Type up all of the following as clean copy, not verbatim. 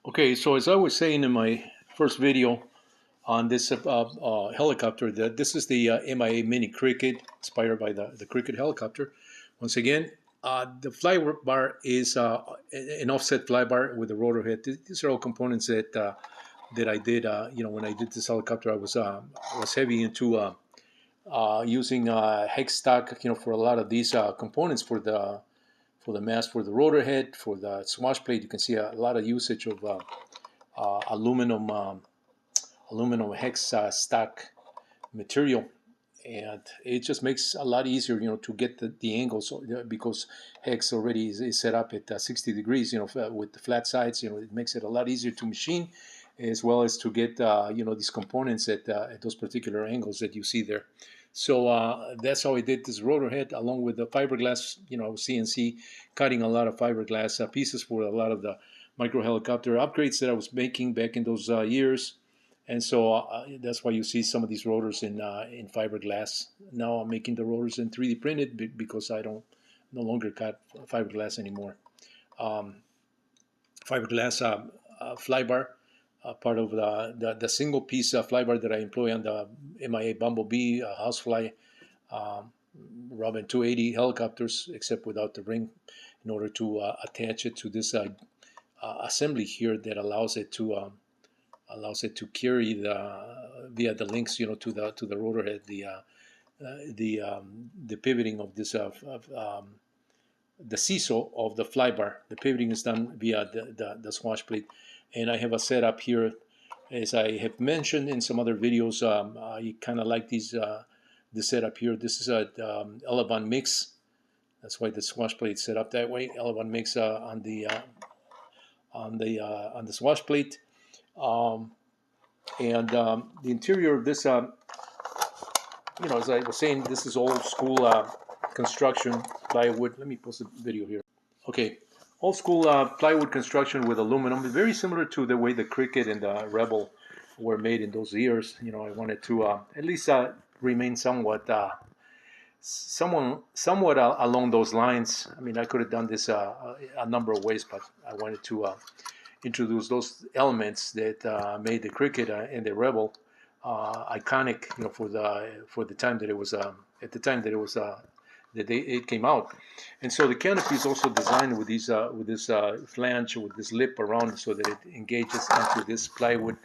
Okay, so as I was saying in my first video on this helicopter, that this is the MIA Mini Cricket, inspired by the Cricket helicopter. Once again, the flybar is an offset flybar with a rotor head. These are all components that I did. When I did this helicopter, I was heavy into using hex stock. For a lot of these components for the mast, for the rotor head, for the swash plate. You can see a lot of usage of aluminum hex stock material, and it just makes a lot easier, to get the angles, because hex already is set up at 60 degrees, with the flat sides. It makes it a lot easier to machine, as well as to get these components at those particular angles that you see there. So that's how I did this rotor head, along with the fiberglass, CNC cutting a lot of fiberglass pieces for a lot of the micro helicopter upgrades that I was making back in those years. And so that's why you see some of these rotors in fiberglass. Now I'm making the rotors in 3D printed because I don't no longer cut fiberglass anymore. Fiberglass flybar, part of the single piece flybar that I employ on the MIA Bumblebee, Housefly, Robin 280 helicopters, except without the ring, in order to attach it to this assembly here that allows it to carry via the links, to the rotor head, the pivoting of this the seesaw of the flybar. The pivoting is done via the swash plate, and I have a setup here, as I have mentioned in some other videos. I kind of like the setup here. This is a Elevon mix. That's why the swash plate is set up that way. Elevon mix on the swash plate. And the interior of this, as I was saying, this is old school construction plywood. Let me post a video here. Okay, old school plywood construction with aluminum, very similar to the way the Cricket and the Rebel were made in those years. I wanted to at least remain somewhat along those lines. I mean, I could have done this a number of ways, but I wanted to introduce those elements that made the Cricket and the Rebel iconic, for the time that it was at the time that it was it came out. And so the canopy is also designed with this flange, with this lip around, so that it engages into this plywood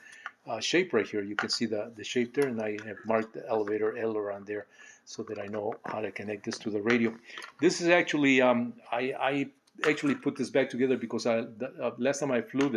shape right here. You can see the shape there, and I have marked the elevator aileron there so that I know how to connect this to the radio. This is actually I actually put this back together because last time I flew this,